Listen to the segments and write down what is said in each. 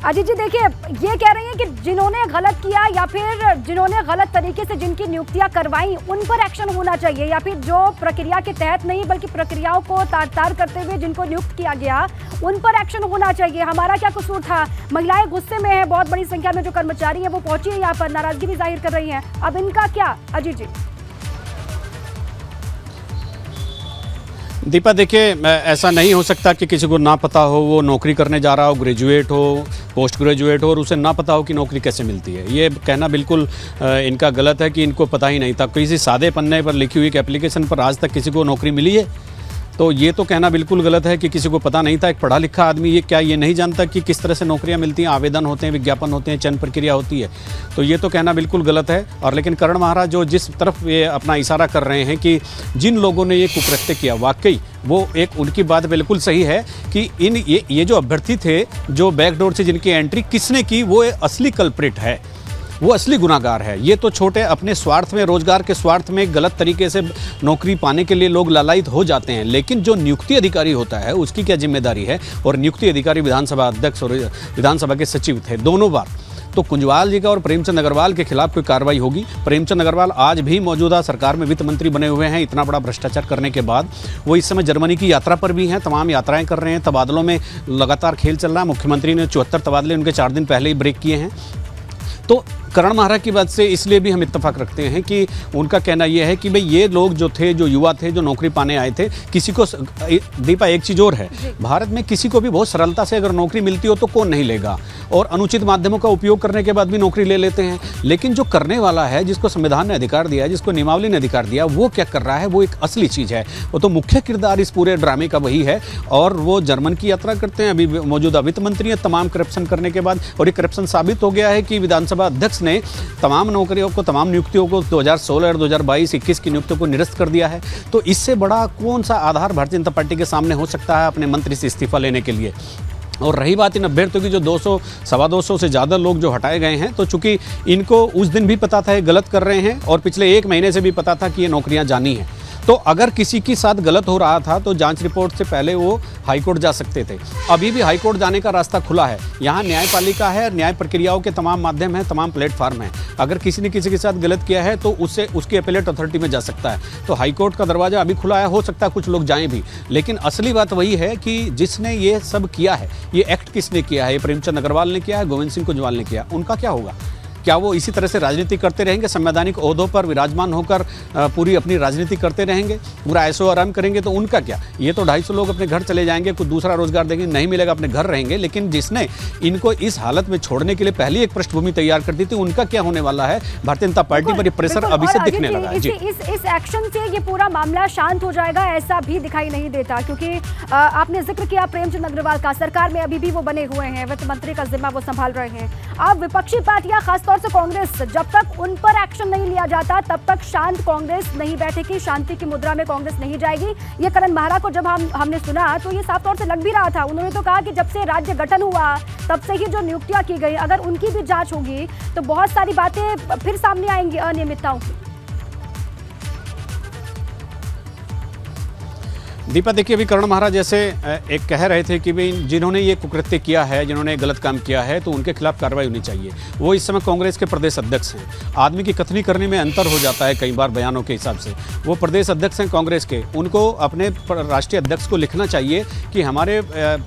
अजीत जी देखिए, ये कह रही हैं कि जिन्होंने गलत किया या फिर जिन्होंने गलत तरीके से जिनकी नियुक्तियां करवाई उन पर एक्शन होना चाहिए, या फिर जो प्रक्रिया के तहत नहीं बल्कि प्रक्रियाओं को तार-तार करते हुए जिनको नियुक्त किया गया उन पर एक्शन होना चाहिए। हमारा क्या कसूर था? महिलाएं गुस्से में है, बहुत बड़ी संख्या में जो कर्मचारी है वो पहुंची है, यहाँ पर नाराजगी भी जाहिर कर रही है। अब इनका क्या अजीत जी? दीपा देखिए, ऐसा नहीं हो सकता कि किसी को ना पता हो, वो नौकरी करने जा रहा हो, ग्रेजुएट हो, पोस्ट ग्रेजुएट हो, और उसे ना पता हो कि नौकरी कैसे मिलती है। ये कहना बिल्कुल इनका गलत है कि इनको पता ही नहीं था। किसी सादे पन्ने पर लिखी हुई एक एप्लीकेशन पर आज तक किसी को नौकरी मिली है? तो ये तो कहना बिल्कुल गलत है कि किसी को पता नहीं था। एक पढ़ा लिखा आदमी ये नहीं जानता कि किस तरह से नौकरियां मिलती हैं, आवेदन होते हैं, विज्ञापन होते हैं, चयन प्रक्रिया होती है। तो ये तो कहना बिल्कुल गलत है। और लेकिन करण महाराज जो जिस तरफ ये अपना इशारा कर रहे हैं कि जिन लोगों ने ये कुकृत्य किया, वाकई वो एक उनकी बात बिल्कुल सही है कि ये जो अभ्यर्थी थे, जो बैकडोर से जिनकी एंट्री किसने की, वो असली कल्प्रिट है, वो असली गुनाहगार है। ये तो छोटे अपने स्वार्थ में, रोजगार के स्वार्थ में गलत तरीके से नौकरी पाने के लिए लोग लालायित हो जाते हैं, लेकिन जो नियुक्ति अधिकारी होता है उसकी क्या जिम्मेदारी है? और नियुक्ति अधिकारी विधानसभा अध्यक्ष और विधानसभा के सचिव थे दोनों बार। तो कुंजवाल जी का और प्रेमचंद अग्रवाल के खिलाफ कोई कार्रवाई होगी? प्रेमचंद अग्रवाल आज भी मौजूदा सरकार में वित्त मंत्री बने हुए हैं। इतना बड़ा भ्रष्टाचार करने के बाद वो इस समय जर्मनी की यात्रा पर भी हैं, तमाम यात्राएं कर रहे हैं, तबादलों में लगातार खेल चल रहा है। मुख्यमंत्री ने 74 तबादले उनके 4 दिन पहले ही ब्रेक किए हैं। तो करण महाराज की बात से इसलिए भी हम इत्तेफाक रखते हैं कि उनका कहना यह है कि भाई ये लोग जो थे, जो युवा थे, जो नौकरी पाने आए थे, किसी को दीपा एक चीज़ और है, भारत में किसी को भी बहुत सरलता से अगर नौकरी मिलती हो तो कौन नहीं लेगा, और अनुचित माध्यमों का उपयोग करने के बाद भी नौकरी ले लेते हैं। लेकिन जो करने वाला है, जिसको संविधान ने अधिकार दिया है, जिसको नियमावली ने अधिकार दिया, वो क्या कर रहा है, वो एक असली चीज़ है। वो तो मुख्य किरदार इस पूरे ड्रामे का वही है। और वो जर्मन की यात्रा करते हैं, अभी मौजूदा वित्त मंत्री हैं, तमाम करप्शन करने के बाद। और ये करप्शन साबित हो गया है कि विधानसभा अध्यक्ष ने तमाम नौकरियों को, तमाम नियुक्तियों को 2016 और 2022-21 की नियुक्तियों को निरस्त कर दिया है। तो इससे बड़ा कौन सा आधार भारतीय जनता पार्टी के सामने हो सकता है अपने मंत्री से इस्तीफा लेने के लिए? और रही बात इन अभ्यर्थियों की, जो 200 सवा 200 से ज़्यादा लोग जो हटाए गए हैं, तो चूंकि इनको उस दिन भी पता था ये गलत कर रहे हैं और पिछले 1 महीने से भी पता था कि ये नौकरियां जानी हैं, तो अगर किसी के साथ गलत हो रहा था तो जांच रिपोर्ट से पहले वो हाईकोर्ट जा सकते थे। अभी भी हाईकोर्ट जाने का रास्ता खुला है। यहाँ न्यायपालिका है, न्याय प्रक्रियाओं के तमाम माध्यम हैं, तमाम प्लेटफार्म हैं। अगर किसी ने किसी के साथ गलत किया है तो उससे उसकी अपीलेट अथॉरिटी में जा सकता है। तो हाईकोर्ट का दरवाज़ा अभी खुला है, हो सकता है कुछ लोग जाएं भी। लेकिन असली बात वही है कि जिसने ये सब किया है, ये एक्ट किसने किया है? ये प्रेमचंद अग्रवाल ने किया है, गोविंद सिंह कुंजवाल ने किया। उनका क्या होगा? क्या वो इसी तरह से राजनीति करते रहेंगे, संवैधानिक ओहदों पर विराजमान होकर पूरी अपनी राजनीति करते रहेंगे, पूरा ऐशो आराम करेंगे? तो उनका क्या? ये तो 250 लोग अपने घर चले जाएंगे, कुछ दूसरा रोजगार देंगे, नहीं मिलेगा, अपने घर रहेंगे। लेकिन जिसने इनको इस हालत में छोड़ने के लिए पहली एक पृष्ठभूमि तैयार कर दी थी, उनका क्या होने वाला है? भारतीय जनता पार्टी पर ये प्रेशर अभी से दिखने लगा है। इस एक्शन से ये पूरा मामला शांत हो जाएगा ऐसा भी दिखाई नहीं देता, क्योंकि आपने जिक्र किया प्रेमचंद अग्रवाल का, सरकार में अभी भी वो बने हुए हैं, वित्त मंत्री का जिम्मा वो संभाल रहे हैं। अब विपक्षी पार्टियां, खासतौर से कांग्रेस, जब तक उन पर एक्शन नहीं लिया जाता तब तक शांत कांग्रेस नहीं बैठेगी, शांति की मुद्रा में कांग्रेस नहीं जाएगी। ये करण महारा को जब हमने सुना तो ये साफ तौर से लग भी रहा था। उन्होंने तो कहा कि जब से राज्य गठन हुआ तब से ही जो नियुक्तियां की गई, अगर उनकी भी जांच होगी तो बहुत सारी बातें फिर सामने आएंगी अनियमितताओं की। दीपा देखिए, अभी करण महाराज जैसे एक कह रहे थे कि भाई जिन्होंने ये कुकृत्य किया है, जिन्होंने गलत काम किया है, तो उनके खिलाफ कार्रवाई होनी चाहिए। वो इस समय कांग्रेस के प्रदेश अध्यक्ष हैं। आदमी की कथनी करने में अंतर हो जाता है कई बार बयानों के हिसाब से। वो प्रदेश अध्यक्ष हैं कांग्रेस के, उनको अपने राष्ट्रीय अध्यक्ष को लिखना चाहिए कि हमारे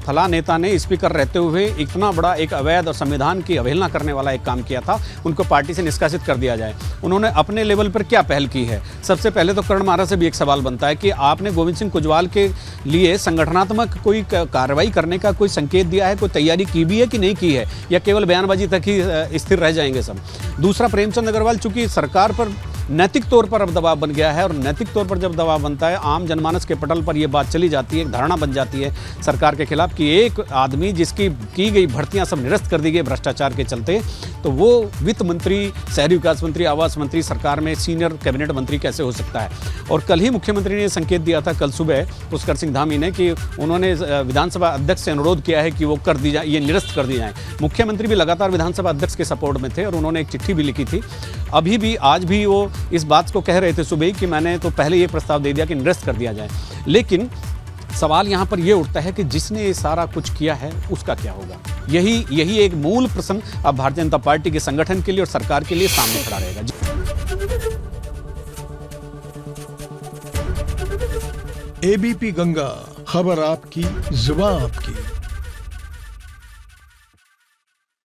फला नेता ने स्पीकर रहते हुए इतना बड़ा एक अवैध और संविधान की अवहेलना करने वाला एक काम किया था, उनको पार्टी से निष्कासित कर दिया जाए। उन्होंने अपने लेवल पर क्या पहल की है? सबसे पहले तो करण महाराज से भी एक सवाल बनता है कि आपने गोविंद सिंह कुंजवाल के लिए संगठनात्मक कोई कार्रवाई करने का कोई संकेत दिया है, कोई तैयारी की भी है कि नहीं की है, या केवल बयानबाजी तक ही स्थिर रह जाएंगे सब? दूसरा, प्रेमचंद अग्रवाल चूंकि सरकार पर नैतिक तौर पर अब दबाव बन गया है, और नैतिक तौर पर जब दबाव बनता है, आम जनमानस के पटल पर यह बात चली जाती है, एक धारणा बन जाती है सरकार के खिलाफ कि एक आदमी जिसकी की गई भर्तियां सब निरस्त कर दी गई भ्रष्टाचार के चलते, तो वो वित्त मंत्री, शहरी विकास मंत्री, आवास मंत्री, सरकार में सीनियर कैबिनेट मंत्री कैसे हो सकता है? और कल ही मुख्यमंत्री ने संकेत दिया था, कल सुबह पुष्कर सिंह धामी ने, कि उन्होंने विधानसभा अध्यक्ष से अनुरोध किया है कि वो कर दी जाए, ये निरस्त कर दी जाए। मुख्यमंत्री भी लगातार विधानसभा अध्यक्ष के सपोर्ट में थे और उन्होंने एक चिट्ठी भी लिखी थी। अभी भी आज भी वो इस बात को कह रहे थे सुबह कि मैंने तो पहले ये प्रस्ताव दे दिया कि निरस्त कर दिया जाए। लेकिन सवाल यहाँ पर ये उठता है कि जिसने ये सारा कुछ किया है उसका क्या होगा। यही एक मूल प्रश्न अब भारतीय जनता पार्टी के संगठन के लिए और सरकार के लिए सामने खड़ा रहेगा। एबीपी गंगा, खबर आपकी, जुबान आपकी।